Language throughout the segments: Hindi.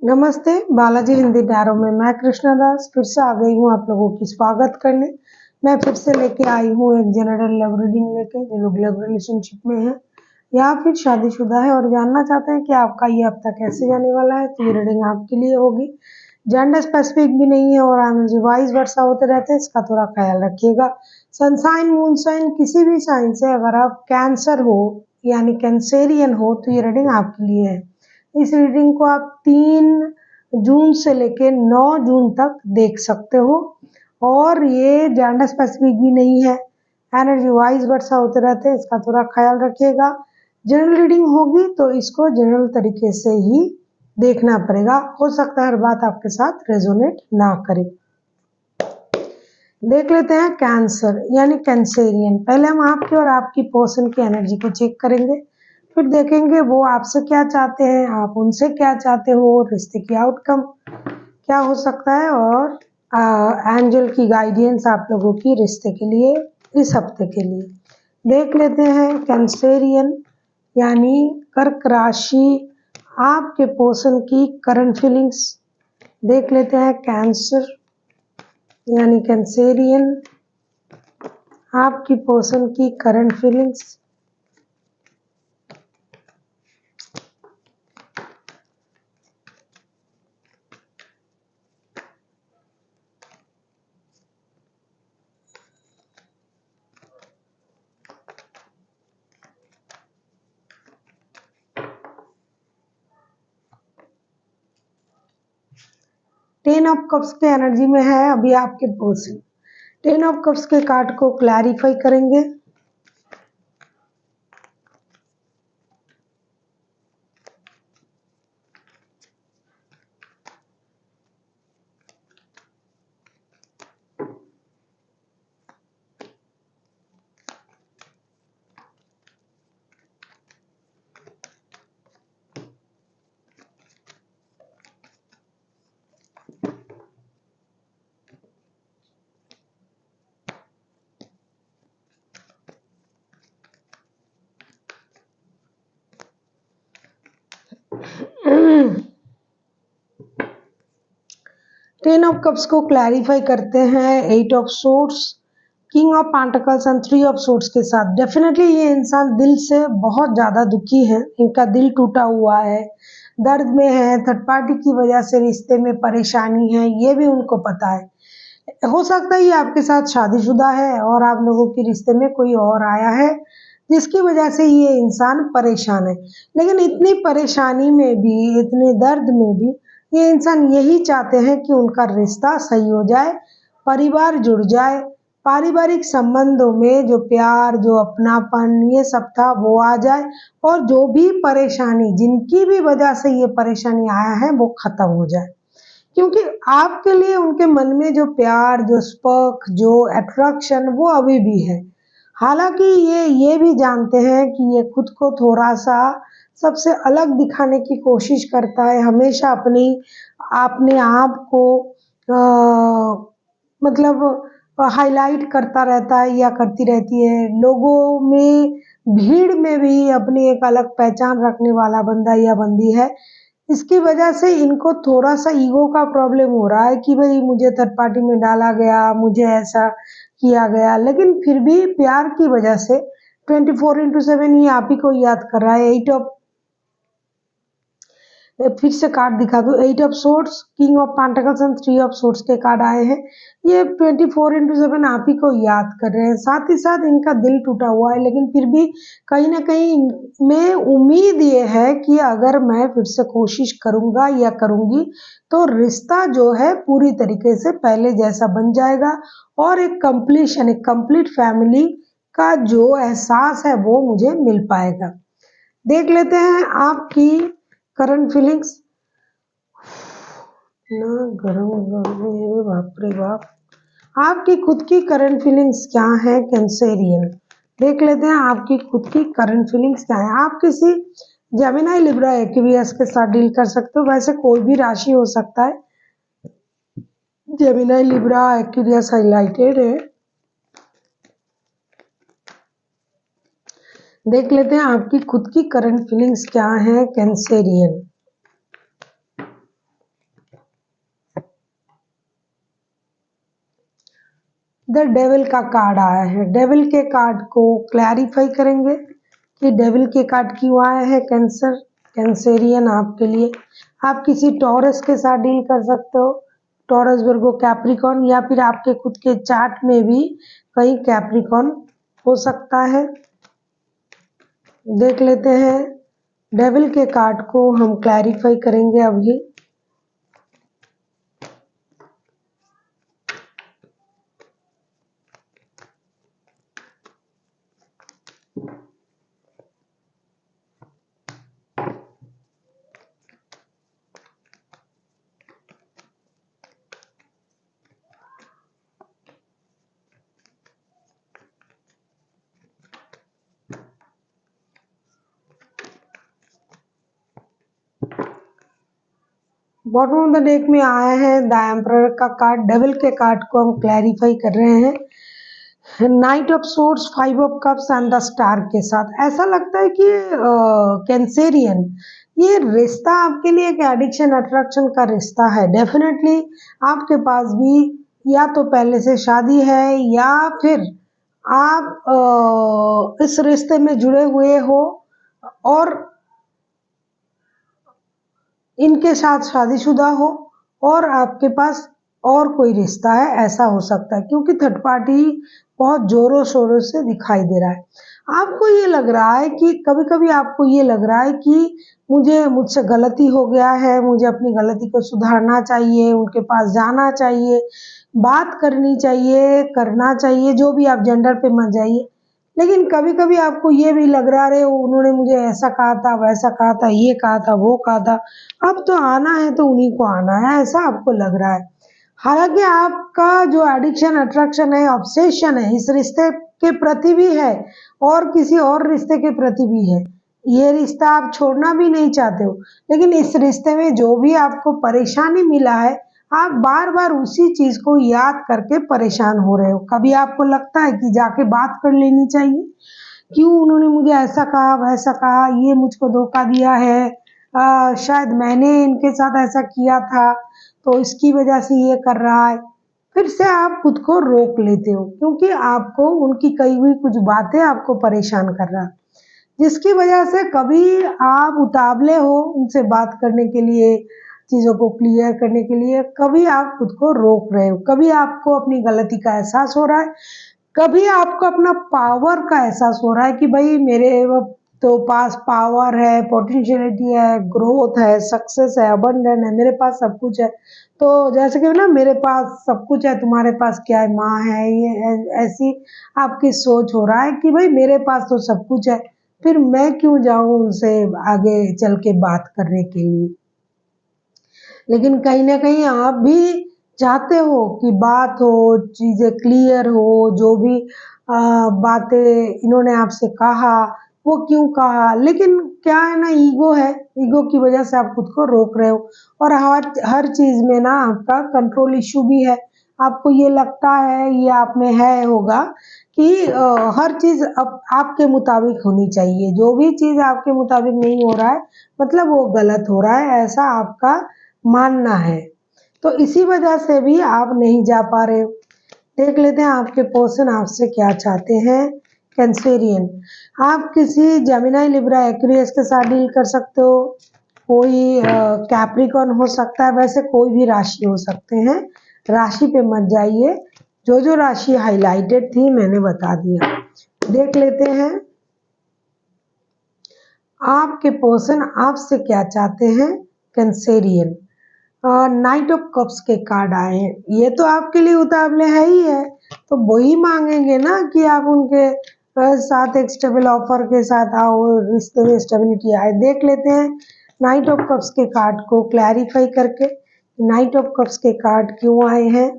नमस्ते, बालाजी हिंदी टैरो में मैं कृष्णा दास फिर से आ गई हूँ आप लोगों की स्वागत करने। मैं फिर से लेके आई हूँ एक जनरल लव रीडिंग लेके, जो लोग लव रिलेशनशिप में है या फिर शादीशुदा है और जानना चाहते हैं कि आपका ये हफ्ता कैसे जाने वाला है, तो ये रीडिंग आपके लिए होगी। जेंडर स्पेसिफिक भी नहीं है और एनर्जी वाइज वर्षा होते रहते हैं, इसका थोड़ा ख्याल रखिएगा। सनसाइन मून साइन किसी भी साइन से अगर आप कैंसर हो यानी कैंसेरियन हो तो ये रीडिंग आपके लिए है। इस रीडिंग को आप 3 जून से लेके 9 जून तक देख सकते हो और ये जेंडर स्पेसिफिक भी नहीं है, एनर्जी वाइज वर्षा होते रहते हैं, इसका थोड़ा ख्याल रखिएगा। जनरल रीडिंग होगी तो इसको जनरल तरीके से ही देखना पड़ेगा, हो सकता है हर बात आपके साथ रेजोनेट ना करे। देख लेते हैं कैंसर यानी कैंसेरियन। पहले हम आपकी और आपकी पर्सन की एनर्जी को चेक करेंगे, फिर देखेंगे वो आपसे क्या चाहते हैं, आप उनसे क्या चाहते हो, रिश्ते की आउटकम क्या हो सकता है और एंजल की गाइडेंस आप लोगों की रिश्ते के लिए इस हफ्ते के लिए। देख लेते हैं कैंसेरियन यानी कर्क राशि, आपके पर्सन की करंट फीलिंग्स। देख लेते हैं कैंसर यानी कैंसेरियन, आपकी पर्सन की current feelings. Ten of cups के एनर्जी में है अभी आपके पर्सन। टेन ऑफ कप्स के कार्ड को क्लैरिफाई करेंगे। टेन ऑफ कप्स को क्लैरिफाई करते हैं eight of swords, king of pentacles and three of swords के साथ। डेफिनेटली ये इंसान दिल से बहुत ज़्यादा दुखी है, इनका दिल टूटा हुआ है, दर्द में है, थर्ड पार्टी की वजह से रिश्ते में परेशानी है, ये भी उनको पता है। हो सकता है ये आपके साथ शादीशुदा है और आप लोगों के रिश्ते में कोई और आया है जिसकी वजह से ये इंसान परेशान है। लेकिन इतनी परेशानी में भी, इतने दर्द में भी ये इंसान यही चाहते हैं कि उनका रिश्ता सही हो जाए, परिवार जुड़ जाए, पारिवारिक संबंधों में जो प्यार, जो अपनापन ये सब था वो आ जाए और जो भी परेशानी, जिनकी भी वजह से ये परेशानी आया है वो खत्म हो जाए। क्योंकि आपके लिए उनके मन में जो प्यार, जो स्पर्क, जो अट्रैक्शन वो अभी भी है। हालांकि ये भी जानते हैं कि ये खुद को थोड़ा-सा सबसे अलग दिखाने की कोशिश करता है, हमेशा अपने आप को मतलब हाइलाइट करता रहता है या करती रहती है। लोगों में, भीड़ में भी अपनी एक अलग पहचान रखने वाला बंदा या बंदी है। इसकी वजह से इनको थोड़ा-सा ईगो का प्रॉब्लम हो रहा है कि भई मुझे थर्ड पार्टी में डाला गया, मुझे ऐसा किया गया। लेकिन फिर भी प्यार की वजह से 24/7 ये आप ही को याद कर रहा है। फिर से कार्ड दिखा दूँ, eight of swords, king of pentacles and three of swords के कार्ड आए हैं। ये 24/7 आप ही को याद कर रहे हैं। साथ ही साथ इनका दिल टूटा हुआ है, लेकिन फिर भी कहीं न कहीं में उम्मीद ये है कि अगर मैं फिर से कोशिश करूँगा या करूँगी, तो रिश्ता जो है पूरी तरीके से पहले जैसा बन जाएगा और एक कंप्लीशन, एक कंप्लीट फैमिली का जो एहसास है वो मुझे मिल पाएगा। देख लेते हैं आपकी करंट फीलिंग्स। ना गरम गरम, अरे बाप रे बाप। आपकी खुद की करंट फीलिंग्स क्या है कैंसेरियन। देख लेते हैं आपकी खुद की करंट फीलिंग्स क्या है। आप किसी जेमिनी, लिब्रा, एक्वेरियस के साथ डील कर सकते हो, वैसे कोई भी राशि हो सकता है। जेमिनी, लिब्रा, एक्वेरियस हाइलाइटेड है। देख लेते हैं आपकी खुद की करंट फीलिंग्स क्या है कैंसेरियन। डेविल का कार्ड आया है। डेविल के कार्ड को क्लैरिफाई करेंगे कि डेविल के कार्ड क्यों आया है। कैंसेरियन आपके लिए, आप किसी टॉरस के साथ डील कर सकते हो, टॉरस, वर्गो, कैप्रिकॉन, या फिर आपके खुद के चार्ट में भी कहीं कैप्रिकॉन हो सकता है। देख लेते हैं, डेविल के कार्ड को हम क्लैरिफाई करेंगे अभी। बॉटम ऑफ द डेक में आया है द एम्परर का कार्ड। डेविल के कार्ड को हम क्लैरिफाई कर रहे हैं night of swords, 5 of cups and the star के साथ। ऐसा लगता है कि कैंसेरियन, ये रिश्ता आपके लिए एक एडिक्शन अट्रैक्शन का रिश्ता है। डेफिनेटली आपके पास भी या तो पहले से शादी है या फिर आप इस रिश्ते में जुड़े हुए हो और इनके साथ शादीशुदा हो और आपके पास और कोई रिश्ता है, ऐसा हो सकता है, क्योंकि थर्ड पार्टी बहुत जोरों शोरों से दिखाई दे रहा है। आपको ये लग रहा है कि कभी कभी आपको ये लग रहा है कि मुझसे गलती हो गया है, मुझे अपनी गलती को सुधारना चाहिए, उनके पास जाना चाहिए, बात करनी चाहिए, करना चाहिए, जो भी आप जेंडर पे मत जाइए। लेकिन कभी कभी आपको ये भी लग रहा है उन्होंने मुझे ऐसा कहा था, वैसा कहा था, ये कहा था, वो कहा था, अब तो आना है तो उन्हीं को आना है, ऐसा आपको लग रहा है। हालांकि आपका जो एडिक्शन अट्रैक्शन है, ऑब्सेशन है, इस रिश्ते के प्रति भी है और किसी और रिश्ते के प्रति भी है। ये रिश्ता आप छोड़ना भी नहीं चाहते हो, लेकिन इस रिश्ते में जो भी आपको परेशानी मिला है, आप बार बार उसी चीज को याद करके परेशान हो रहे हो। कभी आपको लगता है कि जाके बात कर लेनी चाहिए, क्यों उन्होंने मुझे ऐसा कहा, वैसा कहा, ये मुझको धोखा दिया है, शायद मैंने इनके साथ ऐसा किया था तो इसकी वजह से ये कर रहा है। फिर से आप खुद को रोक लेते हो क्योंकि आपको उनकी कही हुई कुछ बातें आपको परेशान कर रहा है, जिसकी वजह से कभी आप उतावले हो उनसे बात करने के लिए, चीज़ों को क्लियर करने के लिए, कभी आप खुद को रोक रहे हो, कभी आपको अपनी गलती का एहसास हो रहा है, कभी आपको अपना पावर का एहसास हो रहा है कि भाई मेरे तो पास पावर है, पोटेंशियलिटी है, ग्रोथ है, सक्सेस है, अबंडेंट है, मेरे पास सब कुछ है। तो जैसे कि ना, मेरे पास सब कुछ है, तुम्हारे पास क्या है, माँ है, ये ऐसी आपकी सोच हो रहा है कि भाई मेरे पास तो सब कुछ है, फिर मैं क्यों जाऊं उनसे आगे चल के बात करने के लिए। लेकिन कहीं ना कहीं आप भी चाहते हो कि बात हो, चीज़ें क्लियर हो, जो भी बातें इन्होंने आपसे कहा वो क्यों कहा, लेकिन क्या है ना, ईगो है, ईगो की वजह से आप खुद को रोक रहे हो। और हर चीज़ में ना आपका कंट्रोल इशू भी है। आपको ये लगता है, ये आप में है होगा कि हर चीज़ अब आपके मुताबिक होनी चाहिए, जो भी चीज़ आपके मुताबिक नहीं हो रहा है मतलब वो गलत हो रहा है, ऐसा आपका मानना है। तो इसी वजह से भी आप नहीं जा पा रहे हो। देख लेते हैं आपके पर्सन आपसे क्या चाहते हैं। कैंसेरियन, आप किसी जेमिनी, लिब्रा, एक्वेरियस के साथ डील कर सकते हो, कोई कैप्रिकॉन हो सकता है, वैसे कोई भी राशि हो सकते हैं, राशि पे मत जाइए, जो जो राशि हाईलाइटेड थी मैंने बता दिया। देख लेते हैं आपके पर्सन आपसे क्या चाहते हैं। कैंसेरियन, नाइट ऑफ कप्स के कार्ड आए हैं, ये तो आपके लिए उतावले है ही है, तो वही मांगेंगे ना कि आप उनके साथ एक स्टेबल ऑफर के साथ आओ, रिश्ते में स्टेबिलिटी आए। देख लेते हैं नाइट ऑफ कप्स के कार्ड को क्लैरिफाई करके, नाइट ऑफ कप्स के कार्ड क्यों आए हैं।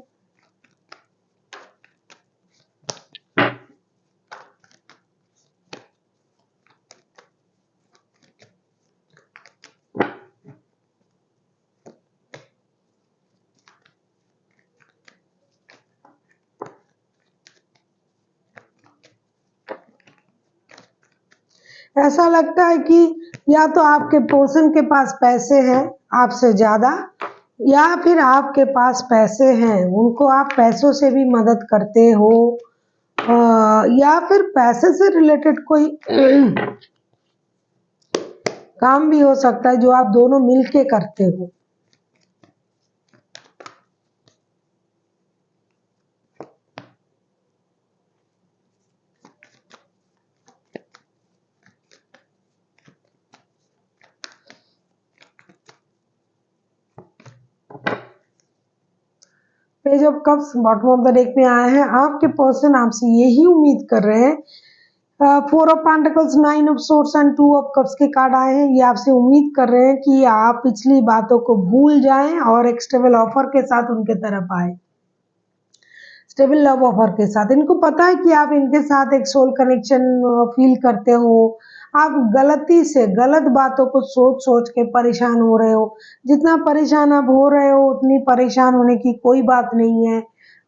ऐसा लगता है कि या तो आपके पर्सन के पास पैसे हैं आपसे ज़्यादा, या फिर आपके पास पैसे हैं, उनको आप पैसों से भी मदद करते हो, या फिर पैसे से रिलेटेड कोई काम भी हो सकता है जो आप दोनों मिलके करते हो। Page of cups bottom of the deck में आए हैं। आपके पर्सन आपसे यही उम्मीद कर रहे हैं। 4 of pentacles, 9 of swords and 2 of cups के कार्ड आए हैं। ये आपसे उम्मीद कर रहे हैं कि आप पिछली बातों को भूल जाएं और एक स्टेबल ऑफर के साथ उनके तरफ आए, स्टेबल लव ऑफर के साथ। इनको पता है कि आप इनके साथ एक सोल कनेक्शन फील करते हो। आप गलती से गलत बातों को सोच सोच के परेशान हो रहे हो। जितना परेशान आप हो रहे हो उतनी परेशान होने की कोई बात नहीं है।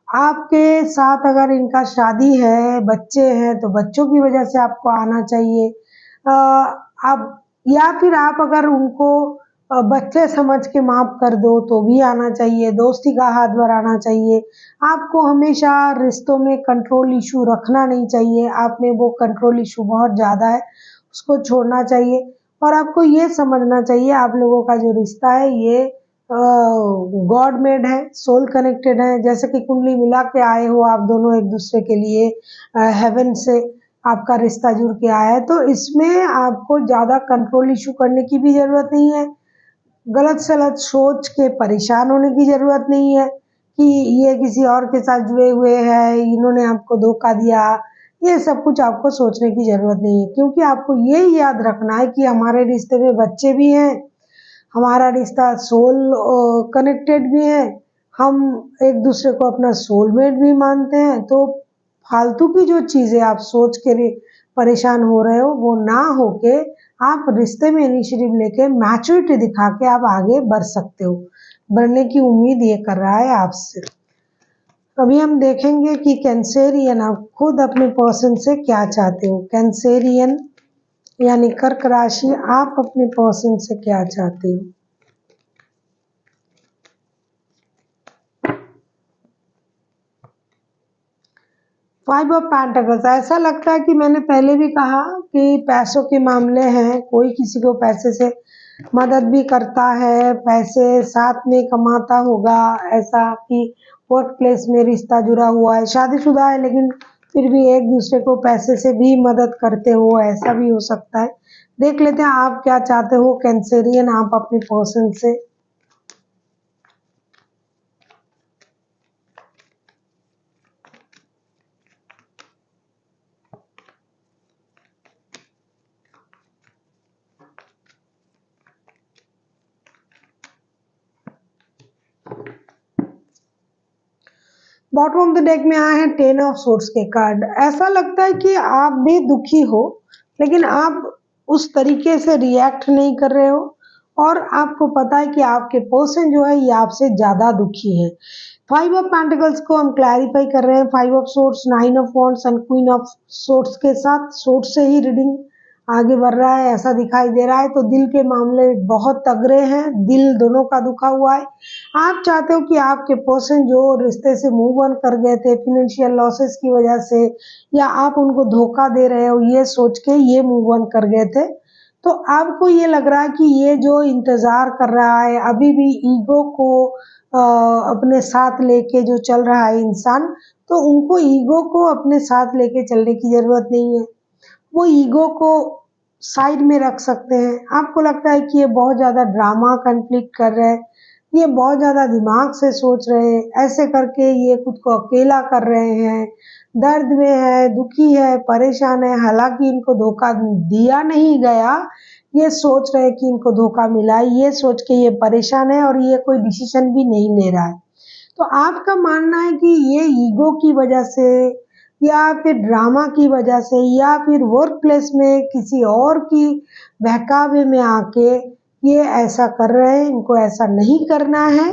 आपके साथ अगर इनका शादी है, बच्चे हैं, तो बच्चों की वजह से आपको आना चाहिए। आप या फिर आप अगर उनको बच्चे समझ के माफ कर दो तो भी आना चाहिए, दोस्ती का हाथ बढ़ाना चाहिए। आपको हमेशा रिश्तों में कंट्रोल इशू रखना नहीं चाहिए। आप में वो कंट्रोल इशू बहुत ज़्यादा है, उसको छोड़ना चाहिए। और आपको ये समझना चाहिए आप लोगों का जो रिश्ता है ये गॉड मेड है, सोल कनेक्टेड है। जैसे कि कुंडली मिला के आए हो आप दोनों एक दूसरे के लिए, हेवन से आपका रिश्ता जुड़ के आया है। तो इसमें आपको ज़्यादा कंट्रोल इशू करने की भी ज़रूरत नहीं है, गलत सलत सोच के परेशान होने की ज़रूरत नहीं है कि ये किसी और के साथ जुड़े हुए हैं, इन्होंने आपको धोखा दिया। ये सब कुछ आपको सोचने की ज़रूरत नहीं है, क्योंकि आपको ये याद रखना है कि हमारे रिश्ते में बच्चे भी हैं, हमारा रिश्ता सोल कनेक्टेड भी है, हम एक दूसरे को अपना सोलमेट भी मानते हैं। तो फालतू की जो चीज़ें आप सोच के परेशान हो रहे हो वो ना होके आप रिश्ते में इनिशिएटिव लेके मैच्योरिटी दिखा के आप आगे बढ़ सकते हो। बढ़ने की उम्मीद ये कर रहा है आपसे। अभी हम देखेंगे कि कैंसेरियन आप खुद अपने पर्सन से क्या चाहते हो। कैंसेरियन यानी कर्क राशि, आप अपने पर्सन से क्या चाहते हो। फाइव ऑफ पेंटिकल्स, ऐसा लगता है कि मैंने पहले भी कहा कि पैसों के मामले हैं, कोई किसी को पैसे से मदद भी करता है, पैसे साथ में कमाता होगा। ऐसा कि वर्क प्लेस में रिश्ता जुड़ा हुआ है, शादीशुदा है लेकिन फिर भी एक दूसरे को पैसे से भी मदद करते हो, ऐसा भी हो सकता है। देख लेते हैं आप क्या चाहते हो कैंसेरियन, आप अपने पर्सन से। बॉटम ऑफ द डेक में आए हैं 10 ऑफ सोर्ड्स के कार्ड। ऐसा लगता है कि आप भी दुखी हो, लेकिन आप उस तरीके से रिएक्ट नहीं कर रहे हो और आपको पता है कि आपके पर्सन जो है ये आपसे ज़्यादा दुखी है। 5 ऑफ पेंटिकल्स को हम क्लैरिफाई कर रहे हैं। 5 of swords, 9 of wands and queen of swords के साथ सोर्ड से ही रीडिंग आगे बढ़ रहा है, ऐसा दिखाई दे रहा है। तो दिल के मामले बहुत तगड़े हैं, दिल दोनों का दुखा हुआ है। आप चाहते हो कि आपके पर्सन जो रिश्ते से मूव ऑन कर गए थे फिनेंशियल लॉसेस की वजह से, या आप उनको धोखा दे रहे हो ये सोच के ये मूव ऑन कर गए थे, तो आपको ये लग रहा है कि ये जो इंतज़ार कर रहा है अभी भी ईगो को अपने साथ लेके जो चल रहा है इंसान, तो उनको ईगो को अपने साथ लेके चलने की ज़रूरत नहीं है। वो ईगो को साइड में रख सकते हैं। आपको लगता है कि ये बहुत ज़्यादा ड्रामा कॉन्फ्लिक्ट कर रहे हैं, ये बहुत ज़्यादा दिमाग से सोच रहे हैं, ऐसे करके ये खुद को अकेला कर रहे हैं, दर्द में है, दुखी है, परेशान है। हालांकि इनको धोखा दिया नहीं गया, ये सोच रहे हैं कि इनको धोखा मिला है, ये सोच के ये परेशान है और ये कोई डिसीजन भी नहीं ले रहा है। तो आपका मानना है कि ये ईगो की वजह से या फिर ड्रामा की वजह से या फिर वर्क प्लेस में किसी और की बहकावे में आके ये ऐसा कर रहे हैं। इनको ऐसा नहीं करना है,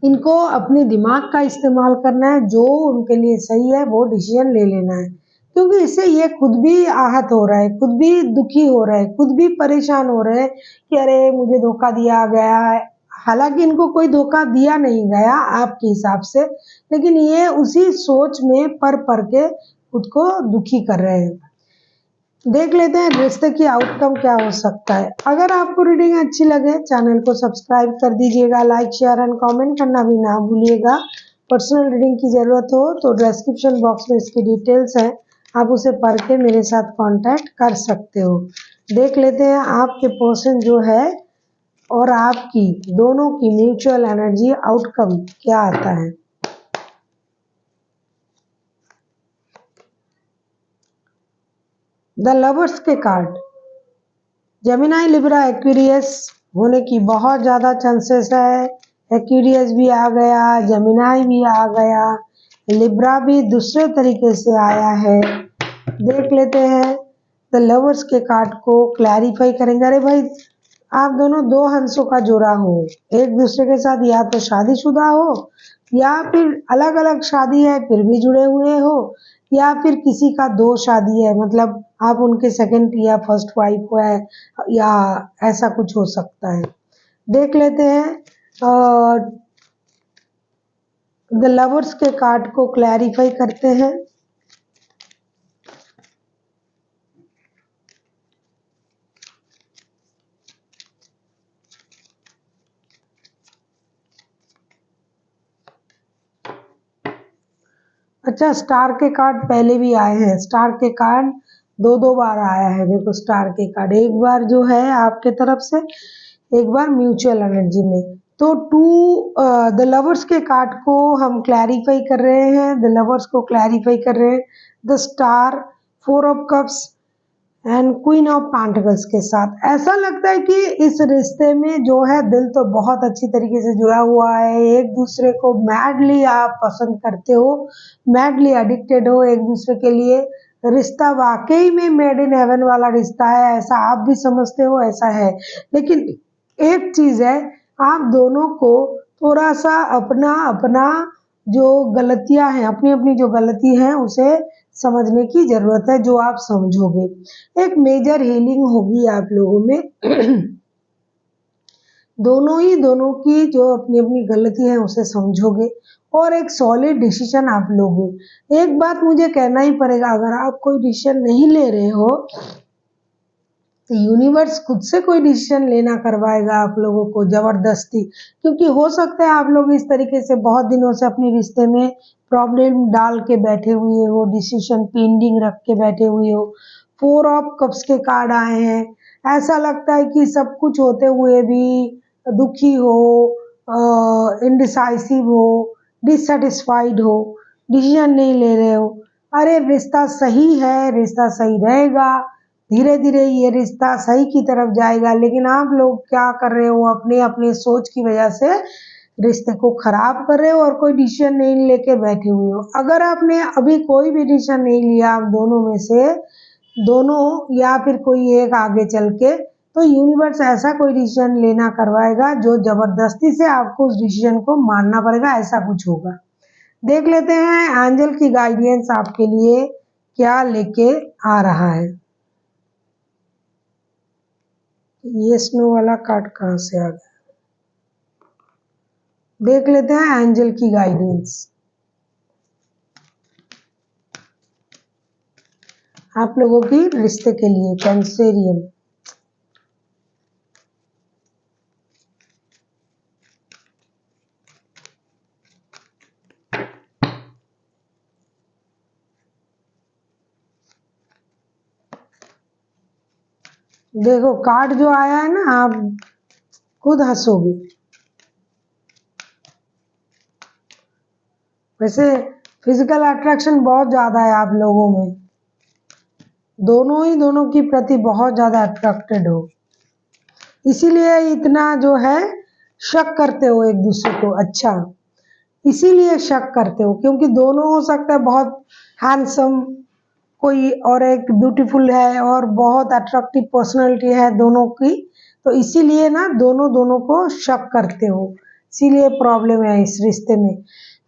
इनको अपने दिमाग का इस्तेमाल करना है, जो उनके लिए सही है वो डिसीजन ले लेना है। क्योंकि इससे ये खुद भी आहत हो रहा है, खुद भी दुखी हो रहे हैं, खुद भी परेशान हो रहे हैं कि अरे मुझे धोखा दिया गया है। हालांकि इनको कोई धोखा दिया नहीं गया आपके हिसाब से, लेकिन ये उसी सोच में पर के खुद को दुखी कर रहे हैं। देख लेते हैं रिश्ते की आउटकम क्या हो सकता है। अगर आपको रीडिंग अच्छी लगे चैनल को सब्सक्राइब कर दीजिएगा, लाइक शेयर एंड कमेंट करना भी ना भूलिएगा। पर्सनल रीडिंग की ज़रूरत हो तो डिस्क्रिप्शन बॉक्स में इसकी डिटेल्स है, आप उसे पढ़ के मेरे साथ कांटेक्ट कर सकते हो। देख लेते हैं आपके पर्सन जो है और आपकी दोनों की म्यूचुअल एनर्जी आउटकम क्या आता है। द लवर्स के कार्ड, जेमिनी लिब्रा एक्वेरियस होने की बहुत ज़्यादा चांसेस है। एक्वेरियस भी आ गया, जेमिनी भी आ गया, लिब्रा भी दूसरे तरीके से आया है। देख लेते हैं द लवर्स के कार्ड को क्लैरिफाई करेंगे। अरे भाई, आप दोनों दो हंसों का जोड़ा हो, एक दूसरे के साथ या तो शादीशुदा हो या फिर अलग अलग शादी है फिर भी जुड़े हुए हो, या फिर किसी का दो शादी है, मतलब आप उनके सेकंड या फर्स्ट वाइफ हो है, या ऐसा कुछ हो सकता है। देख लेते हैं द लवर्स के कार्ड को क्लैरिफाई करते हैं। अच्छा, स्टार के कार्ड पहले भी आए हैं। स्टार के कार्ड दो बार आया है। देखो स्टार के कार्ड एक बार जो है आपके तरफ से, एक बार म्यूचुअल एनर्जी में। तो द लवर्स के कार्ड को हम क्लैरिफाई कर रहे हैं, द लवर्स को क्लैरिफाई कर रहे हैं the star, 4 of cups and queen of pentacles के साथ। ऐसा लगता है कि इस रिश्ते में जो है दिल तो बहुत अच्छी तरीके से जुड़ा हुआ है, एक दूसरे को मैडली आप पसंद करते हो, मैडली एडिक्टेड हो एक दूसरे के लिए। रिश्ता वाकई में मेड इन हेवन वाला रिश्ता है, ऐसा आप भी समझते हो, ऐसा है। लेकिन एक चीज है, आप दोनों को थोड़ा सा अपना अपना जो गलतियां हैं, अपनी अपनी जो गलती है उसे समझने की जरूरत है, जो आप समझोगे। एक मेजर हीलिंग होगी आप लोगों में। दोनों की जो अपनी अपनी गलती है उसे समझोगे और एक सॉलिड डिसीजन आप लोगे। एक बात मुझे कहना ही पड़ेगा, अगर आप कोई डिसीजन नहीं ले रहे हो तो यूनिवर्स खुद से कोई डिसीजन लेना करवाएगा आप लोगों को जबरदस्ती। क्योंकि हो सकता है आप लोग इस तरीके से बहुत दिनों से अपने रिश्ते में प्रॉब्लम डाल के बैठे हुए हो, डिसीजन पेंडिंग रख के बैठे हुए हो। 4 ऑफ कप्स के कार्ड आए हैं, ऐसा लगता है कि सब कुछ होते हुए भी दुखी हो, इनडिसाइसिव हो, डिससेटिस्फाइड हो, डिसीजन नहीं ले रहे हो। अरे रिश्ता सही है, रिश्ता सही रहेगा, धीरे धीरे ये रिश्ता सही की तरफ जाएगा, लेकिन आप लोग क्या कर रहे हो, अपने अपने सोच की वजह से रिश्ते को खराब कर रहे हो और कोई डिसीजन नहीं लेके बैठे हुए हो। अगर आपने अभी कोई भी डिसीजन नहीं लिया आप दोनों में से, दोनों या फिर कोई एक आगे चल के, तो यूनिवर्स ऐसा कोई डिसीजन लेना करवाएगा जो जबरदस्ती से आपको उस डिसीजन को मानना पड़ेगा, ऐसा कुछ होगा। देख लेते हैं एंजल की गाइडेंस आपके लिए क्या लेके आ रहा है। ये स्नो वाला कार्ड कहाँ से आ गया, देख लेते हैं एंजल की गाइडेंस आप लोगों की रिश्ते के लिए। कैंसेरियन, देखो कार्ड जो आया है ना, आप खुद हंसोगे। वैसे फिजिकल अट्रैक्शन बहुत ज्यादा है आप लोगों में, दोनों की प्रति बहुत ज्यादा अट्रैक्टेड हो, इसीलिए इतना जो है शक करते हो एक दूसरे को। अच्छा, इसीलिए शक करते हो क्योंकि दोनों हो सकता है बहुत हैंडसम कोई और एक ब्यूटीफुल है और बहुत अट्रैक्टिव पर्सनालिटी है दोनों की, तो इसीलिए ना दोनों को शक करते हो, इसीलिए प्रॉब्लम है इस रिश्ते में।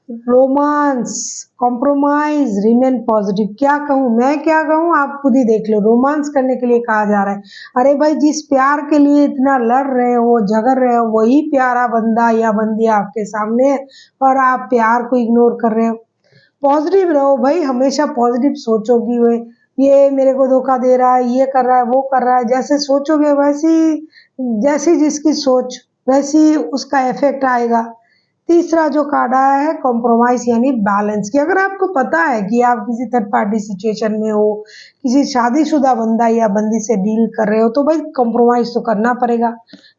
Romance, compromise, remain positive. क्या कहूँ मैं, क्या कहूँ, आप खुद ही देख लो। रोमांस करने के लिए कहा जा रहा है। अरे भाई, जिस प्यार के लिए इतना लड़ रहे हो, झगड़ रहे हो, वही प्यारा बंदा या बंदी आपके सामने है और आप प्यार को इग्नोर कर रहे हो। पॉजिटिव रहो भाई, हमेशा पॉजिटिव सोचोगी। वे ये मेरे को धोखा दे रहा है, ये कर रहा है, वो कर रहा है, जैसे सोचोगे वैसी, जैसी जिसकी सोच वैसी उसका इफेक्ट आएगा। तीसरा जो कार्ड आया है कॉम्प्रोमाइज यानी बैलेंस की। अगर आपको पता है कि आप किसी थर्ड पार्टी सिचुएशन में हो, किसी शादीशुदा बंदा या बंदी से डील कर रहे हो, तो भाई कॉम्प्रोमाइज तो करना पड़ेगा,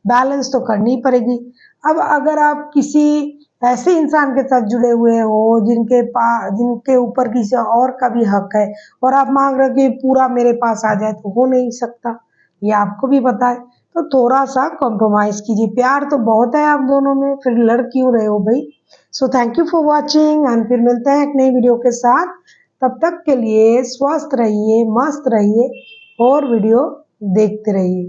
बैलेंस तो करनी पड़ेगी। अब अगर आप किसी ऐसे इंसान के साथ जुड़े हुए हो जिनके ऊपर किसी और का भी हक है और आप मांग रहे हो कि पूरा मेरे पास आ जाए, तो हो नहीं सकता, ये आपको भी पता है। तो थोड़ा सा कॉम्प्रोमाइज कीजिए। प्यार तो बहुत है आप दोनों में, फिर लड़ क्यों रहे हो भाई। So thank you for watching and फिर मिलते हैं एक नई वीडियो के साथ। तब तक के लिए स्वस्थ रहिए, मस्त रहिए और वीडियो देखते रहिए।